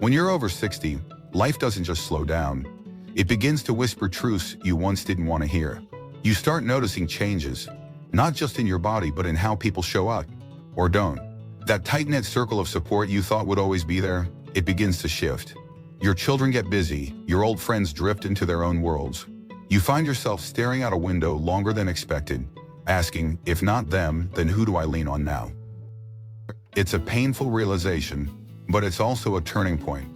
When you're over 60, life doesn't just slow down. It begins to whisper truths you once didn't want to hear. You start noticing changes, not just in your body, but in how people show up or don't. That tight-knit circle of support you thought would always be there, it begins to shift. Your children get busy, your old friends drift into their own worlds. You find yourself staring out a window longer than expected, asking, if not them, then who do I lean on now? It's a painful realization, but it's also a turning point.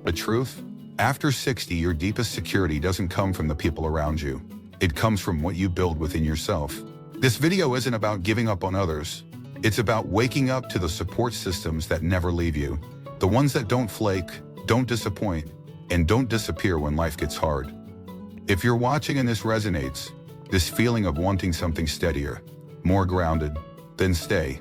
The truth? After 60, your deepest security doesn't come from the people around you. It comes from what you build within yourself. This video isn't about giving up on others. It's about waking up to the support systems that never leave you. The ones that don't flake, don't disappoint, and don't disappear when life gets hard. If you're watching and this resonates, this feeling of wanting something steadier, more grounded, then stay.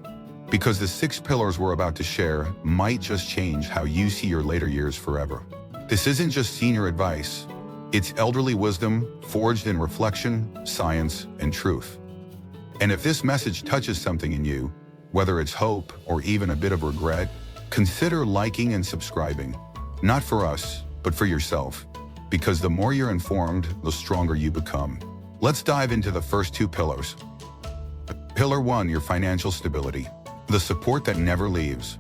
Because the 6 pillars we're about to share might just change how you see your later years forever. This isn't just senior advice. It's elderly wisdom forged in reflection, science, and truth. And if this message touches something in you, whether it's hope or even a bit of regret, consider liking and subscribing. Not for us, but for yourself. Because the more you're informed, the stronger you become. Let's dive into the first 2 pillars. Pillar 1, your financial stability. The support that never leaves.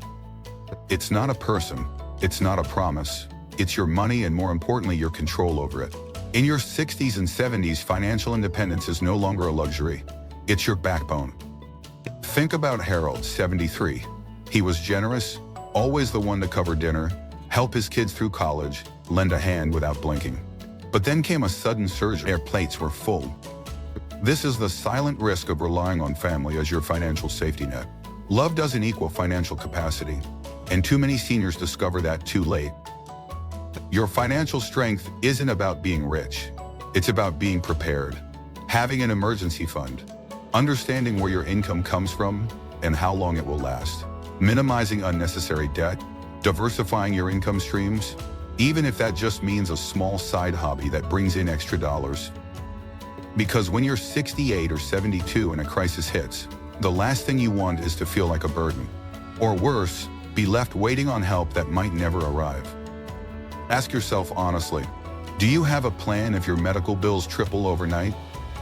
It's not a person, it's not a promise. It's your money and, more importantly, your control over it. In your 60s and 70s, financial independence is no longer a luxury. It's your backbone. Think about Harold, 73. He was generous, always the one to cover dinner, help his kids through college, lend a hand without blinking. But then came a sudden surge. Their plates were full. This is the silent risk of relying on family as your financial safety net. Love doesn't equal financial capacity, and too many seniors discover that too late. Your financial strength isn't about being rich. It's about being prepared, having an emergency fund, understanding where your income comes from and how long it will last, minimizing unnecessary debt, diversifying your income streams, even if that just means a small side hobby that brings in extra dollars. Because when you're 68 or 72 and a crisis hits, the last thing you want is to feel like a burden. Or worse, be left waiting on help that might never arrive. Ask yourself honestly, do you have a plan if your medical bills triple overnight?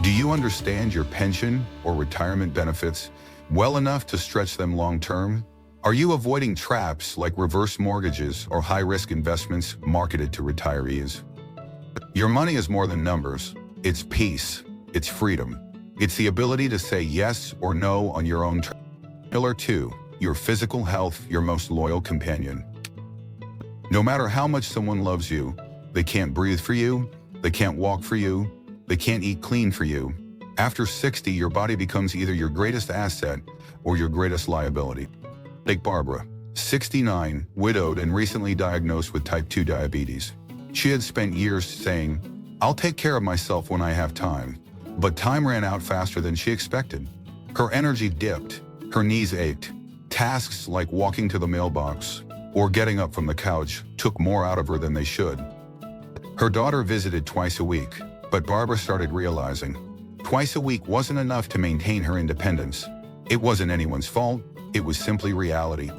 Do you understand your pension or retirement benefits well enough to stretch them long term? Are you avoiding traps like reverse mortgages or high-risk investments marketed to retirees? Your money is more than numbers. It's peace. It's freedom. It's the ability to say yes or no on your own terms. Pillar 2, your physical health, your most loyal companion. No matter how much someone loves you, they can't breathe for you, they can't walk for you, they can't eat clean for you. After 60, your body becomes either your greatest asset or your greatest liability. Take Barbara, 69, widowed and recently diagnosed with type 2 diabetes. She had spent years saying, "I'll take care of myself when I have time." But time ran out faster than she expected. Her energy dipped, her knees ached. Tasks like walking to the mailbox or getting up from the couch took more out of her than they should. Her daughter visited twice a week, but Barbara started realizing twice a week wasn't enough to maintain her independence. It wasn't anyone's fault, it was simply reality.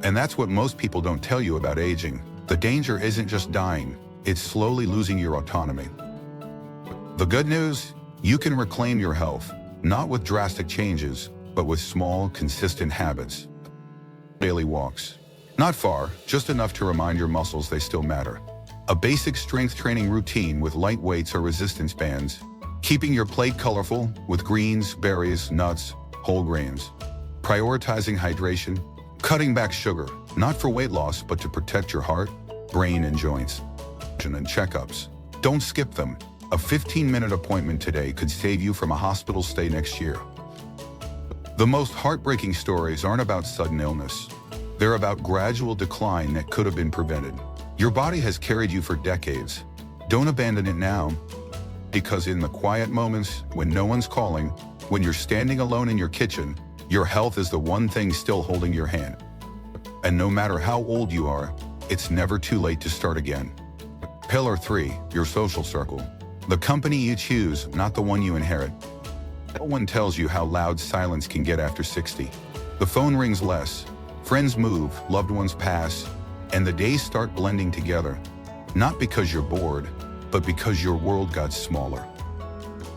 And that's what most people don't tell you about aging. The danger isn't just dying, it's slowly losing your autonomy. The good news? You can reclaim your health, not with drastic changes, but with small, consistent habits. Daily walks. Not far, just enough to remind your muscles they still matter. A basic strength training routine with light weights or resistance bands. Keeping your plate colorful with greens, berries, nuts, whole grains. Prioritizing hydration. Cutting back sugar, not for weight loss, but to protect your heart, brain, and joints. And checkups. Don't skip them. A 15-minute appointment today could save you from a hospital stay next year. The most heartbreaking stories aren't about sudden illness. They're about gradual decline that could have been prevented. Your body has carried you for decades. Don't abandon it now. Because in the quiet moments, when no one's calling, when you're standing alone in your kitchen, your health is the one thing still holding your hand. And no matter how old you are, it's never too late to start again. Pillar 3, your social circle. The company you choose, not the one you inherit. No one tells you how loud silence can get after 60. The phone rings less, friends move, loved ones pass, and the days start blending together, not because you're bored, but because your world got smaller.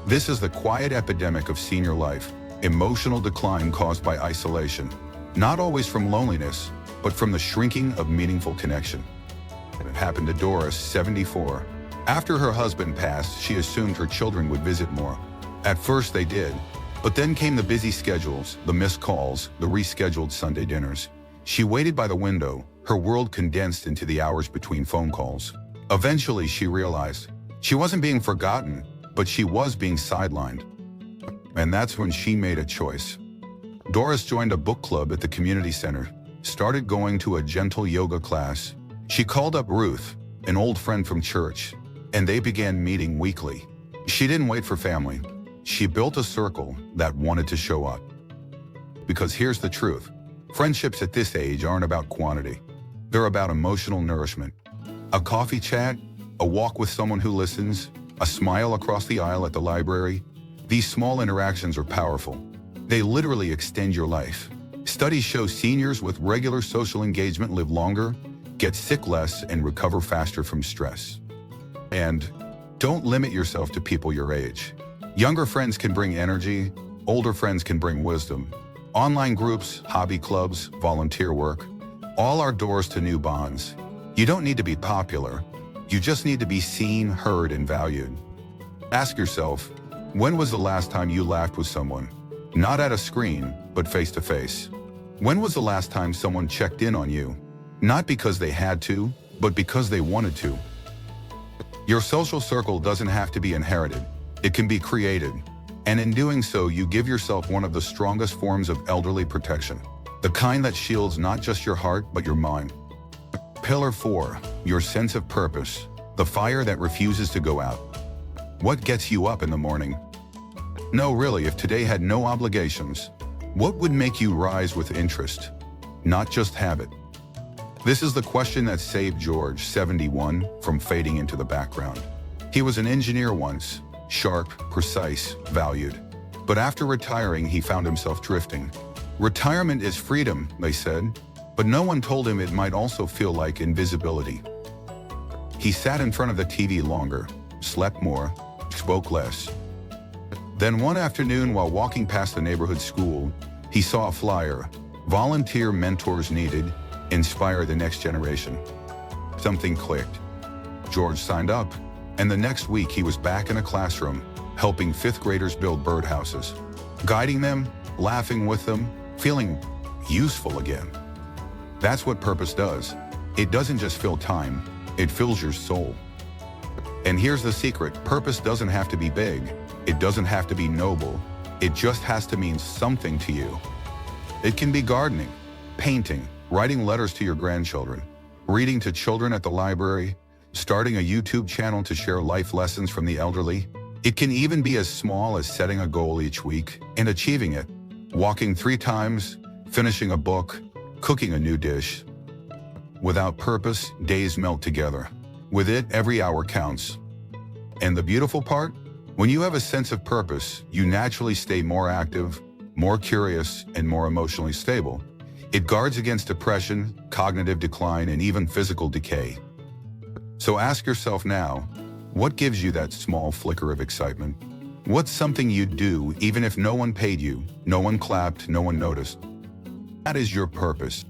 This is the quiet epidemic of senior life, emotional decline caused by isolation, not always from loneliness, but from the shrinking of meaningful connection. It happened to Doris, 74. After her husband passed, she assumed her children would visit more. At first they did, but then came the busy schedules, the missed calls, the rescheduled Sunday dinners. She waited by the window, her world condensed into the hours between phone calls. Eventually she realized she wasn't being forgotten, but she was being sidelined. And that's when she made a choice. Doris joined a book club at the community center, started going to a gentle yoga class. She called up Ruth, an old friend from church, and they began meeting weekly. She didn't wait for family. She built a circle that wanted to show up. Because here's the truth. Friendships at this age aren't about quantity. They're about emotional nourishment. A coffee chat, a walk with someone who listens, a smile across the aisle at the library. These small interactions are powerful. They literally extend your life. Studies show seniors with regular social engagement live longer, get sick less, and recover faster from stress. And don't limit yourself to people your age. Younger friends can bring energy, older friends can bring wisdom. Online groups, hobby clubs, volunteer work, all are doors to new bonds. You don't need to be popular. You just need to be seen, heard, and valued. Ask yourself, when was the last time you laughed with someone? Not at a screen, but face to face. When was the last time someone checked in on you? Not because they had to, but because they wanted to. Your social circle doesn't have to be inherited. It can be created. And in doing so, you give yourself one of the strongest forms of elderly protection. The kind that shields not just your heart, but your mind. Pillar 4, your sense of purpose, the fire that refuses to go out. What gets you up in the morning? No, really, if today had no obligations, what would make you rise with interest, not just habit? This is the question that saved George, 71, from fading into the background. He was an engineer once, sharp, precise, valued. But after retiring, he found himself drifting. Retirement is freedom, they said, but no one told him it might also feel like invisibility. He sat in front of the TV longer, slept more, spoke less. Then one afternoon, while walking past the neighborhood school, he saw a flyer, "Volunteer Mentors Needed, Inspire the Next Generation." Something clicked. George signed up, and the next week he was back in a classroom, helping fifth graders build birdhouses, guiding them, laughing with them, feeling useful again. That's what purpose does. It doesn't just fill time, it fills your soul. And here's the secret, purpose doesn't have to be big. It doesn't have to be noble. It just has to mean something to you. It can be gardening, painting, writing letters to your grandchildren, reading to children at the library, starting a YouTube channel to share life lessons from the elderly. It can even be as small as setting a goal each week and achieving it, walking 3 times, finishing a book, cooking a new dish. Without purpose, days melt together. With it, every hour counts. And the beautiful part? When you have a sense of purpose, you naturally stay more active, more curious, and more emotionally stable. It guards against depression, cognitive decline, and even physical decay. So ask yourself now, what gives you that small flicker of excitement? What's something you'd do even if no one paid you, no one clapped, no one noticed? That is your purpose.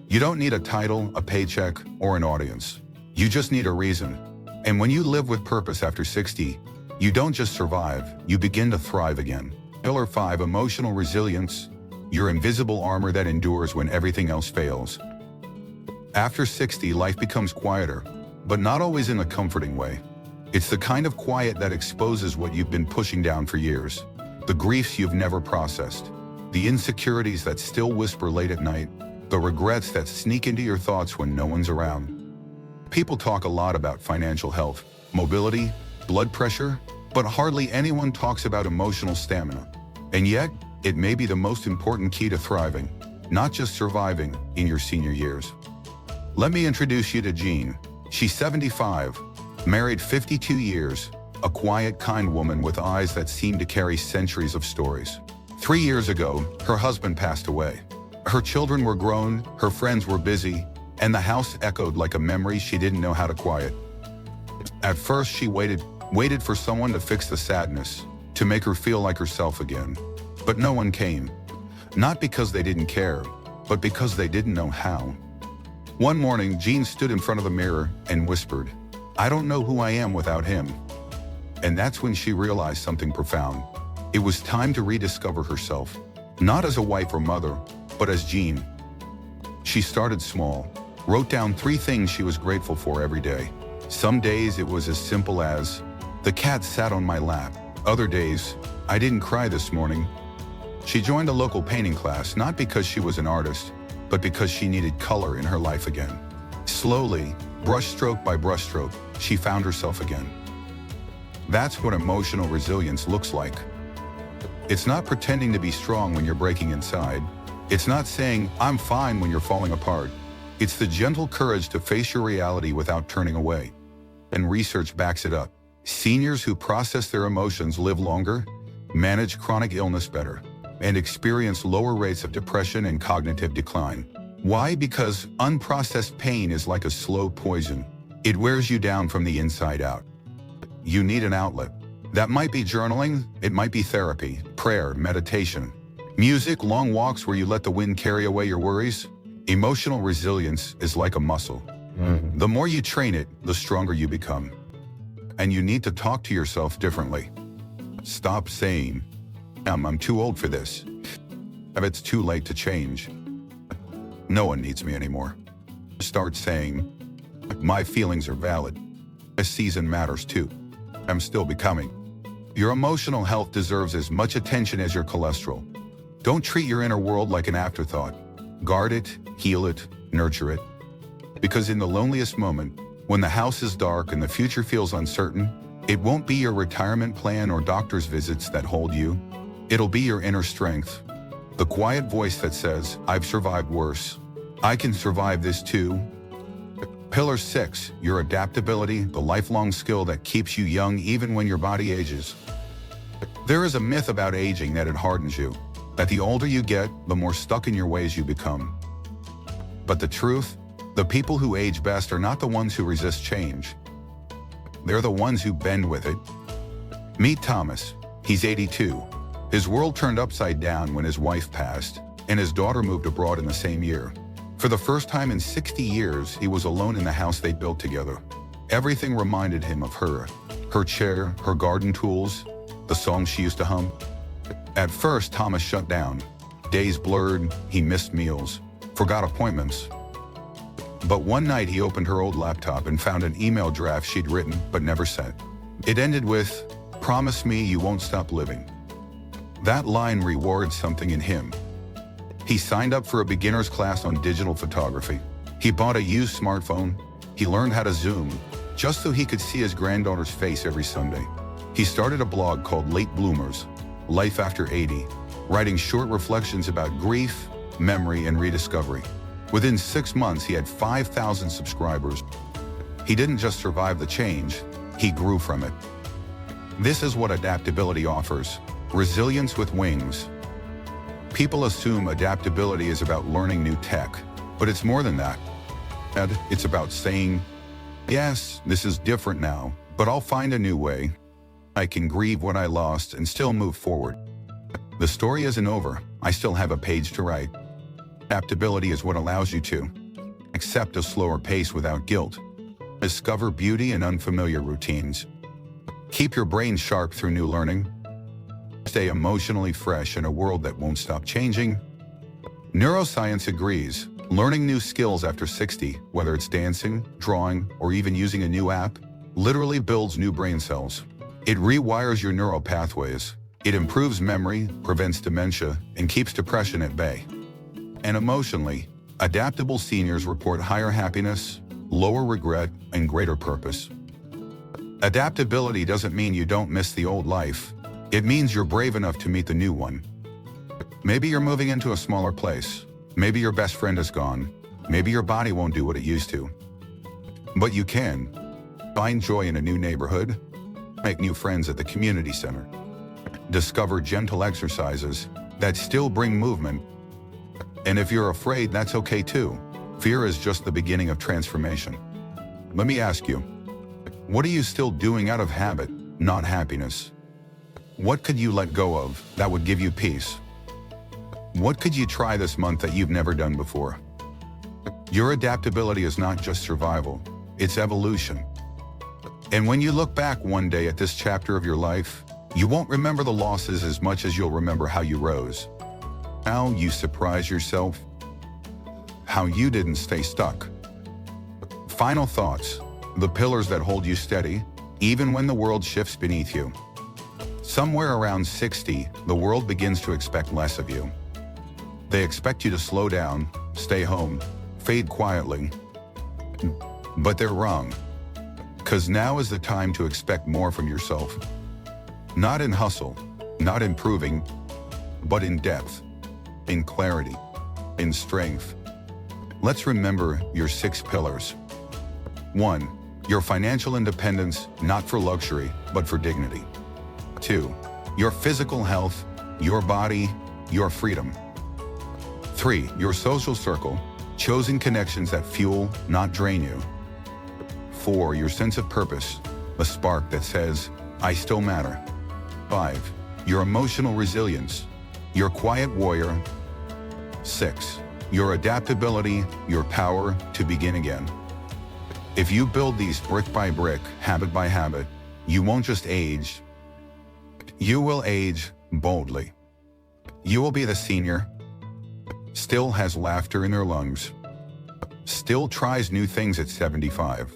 You don't need a title, a paycheck, or an audience. You just need a reason. And when you live with purpose after 60, you don't just survive, you begin to thrive again. Pillar 5, emotional resilience, your invisible armor that endures when everything else fails. After 60, life becomes quieter, but not always in a comforting way. It's the kind of quiet that exposes what you've been pushing down for years, the griefs you've never processed, the insecurities that still whisper late at night, the regrets that sneak into your thoughts when no one's around. People talk a lot about financial health, mobility, blood pressure, but hardly anyone talks about emotional stamina. And yet, it may be the most important key to thriving, not just surviving, in your senior years. Let me introduce you to Jean. She's 75, married 52 years, a quiet, kind woman with eyes that seem to carry centuries of stories. 3 years ago, her husband passed away. Her children were grown, her friends were busy, and the house echoed like a memory she didn't know how to quiet. At first, she waited for someone to fix the sadness, to make her feel like herself again. But no one came. Not because they didn't care, but because they didn't know how. One morning, Jean stood in front of the mirror and whispered, "I don't know who I am without him." And that's when she realized something profound. It was time to rediscover herself, not as a wife or mother, but as Jean. She started small, wrote down 3 things she was grateful for every day. Some days it was as simple as, "The cat sat on my lap." Other days, "I didn't cry this morning." She joined a local painting class not because she was an artist, but because she needed color in her life again. Slowly, brushstroke by brushstroke, she found herself again. That's what emotional resilience looks like. It's not pretending to be strong when you're breaking inside. It's not saying, "I'm fine" when you're falling apart. It's the gentle courage to face your reality without turning away. And research backs it up. Seniors who process their emotions live longer, manage chronic illness better, and experience lower rates of depression and cognitive decline. Why? Because unprocessed pain is like a slow poison. It wears you down from the inside out. You need an outlet. That might be journaling, it might be therapy, prayer, meditation, music, long walks where you let the wind carry away your worries. Emotional resilience is like a muscle. The more you train it, the stronger you become. And you need to talk to yourself differently. Stop saying, I'm too old for this. It's too late to change. No one needs me anymore. Start saying, my feelings are valid. This season matters too. I'm still becoming. Your emotional health deserves as much attention as your cholesterol. Don't treat your inner world like an afterthought. Guard it, heal it, nurture it. Because in the loneliest moment, when the house is dark and the future feels uncertain, it won't be your retirement plan or doctor's visits that hold you. It'll be your inner strength. The quiet voice that says, I've survived worse. I can survive this too. Pillar 6, your adaptability, the lifelong skill that keeps you young even when your body ages. There is a myth about aging that it hardens you, that the older you get, the more stuck in your ways you become. But the truth, the people who age best are not the ones who resist change. They're the ones who bend with it. Meet Thomas. He's 82. His world turned upside down when his wife passed, and his daughter moved abroad in the same year. For the first time in 60 years, he was alone in the house they built together. Everything reminded him of her. Her chair, her garden tools, the songs she used to hum. At first, Thomas shut down. Days blurred, he missed meals, forgot appointments. But one night he opened her old laptop and found an email draft she'd written but never sent. It ended with, "Promise me you won't stop living." That line rewarded something in him. He signed up for a beginner's class on digital photography. He bought a used smartphone. He learned how to Zoom, just so he could see his granddaughter's face every Sunday. He started a blog called Late Bloomers, Life After 80, writing short reflections about grief, memory, and rediscovery. Within 6 months, he had 5,000 subscribers. He didn't just survive the change, he grew from it. This is what adaptability offers, resilience with wings. People assume adaptability is about learning new tech, but it's more than that. It's about saying, yes, this is different now, but I'll find a new way. I can grieve what I lost and still move forward. The story isn't over. I still have a page to write. Adaptability is what allows you to accept a slower pace without guilt, discover beauty in unfamiliar routines, keep your brain sharp through new learning, stay emotionally fresh in a world that won't stop changing. Neuroscience agrees, learning new skills after 60, whether it's dancing, drawing, or even using a new app, literally builds new brain cells. It rewires your neural pathways. It improves memory, prevents dementia, and keeps depression at bay. And emotionally, adaptable seniors report higher happiness, lower regret, and greater purpose. Adaptability doesn't mean you don't miss the old life. It means you're brave enough to meet the new one. Maybe you're moving into a smaller place. Maybe your best friend is gone. Maybe your body won't do what it used to. But you can find joy in a new neighborhood, make new friends at the community center, discover gentle exercises that still bring movement. And if you're afraid, that's okay too. Fear is just the beginning of transformation. Let me ask you, what are you still doing out of habit, not happiness? What could you let go of that would give you peace? What could you try this month that you've never done before? Your adaptability is not just survival, it's evolution. And when you look back one day at this chapter of your life, you won't remember the losses as much as you'll remember how you rose. How you surprised yourself. How you didn't stay stuck. Final thoughts, the pillars that hold you steady, even when the world shifts beneath you. Somewhere around 60, the world begins to expect less of you. They expect you to slow down, stay home, fade quietly. But they're wrong. 'Cause now is the time to expect more from yourself. Not in hustle, not in proving, but in depth, in clarity, in strength. Let's remember your 6 pillars. 1. Your financial independence, not for luxury, but for dignity. 2. Your physical health, your body, your freedom. 3. Your social circle, chosen connections that fuel, not drain you. 4. Your sense of purpose, a spark that says, I still matter. 5. Your emotional resilience, your quiet warrior. 6. Your adaptability, your power to begin again. If you build these brick by brick, habit by habit, you won't just age, you will age boldly. You will be the senior, still has laughter in their lungs, still tries new things at 75,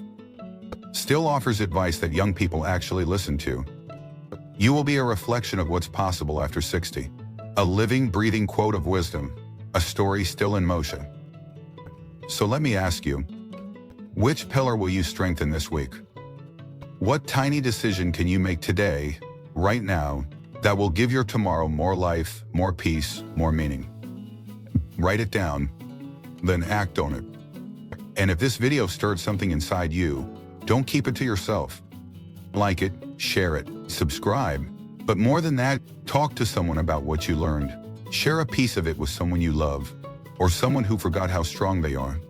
still offers advice that young people actually listen to. You will be a reflection of what's possible after 60. A living, breathing quote of wisdom, a story still in motion. So let me ask you, which pillar will you strengthen this week? What tiny decision can you make today, right now, that will give your tomorrow more life, more peace, more meaning? Write it down, then act on it. And if this video stirred something inside you, don't keep it to yourself. Like it, share it, subscribe. But more than that, talk to someone about what you learned. Share a piece of it with someone you love, or someone who forgot how strong they are.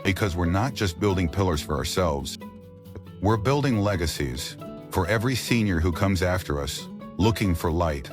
Because we're not just building pillars for ourselves. We're building legacies for every senior who comes after us, looking for light.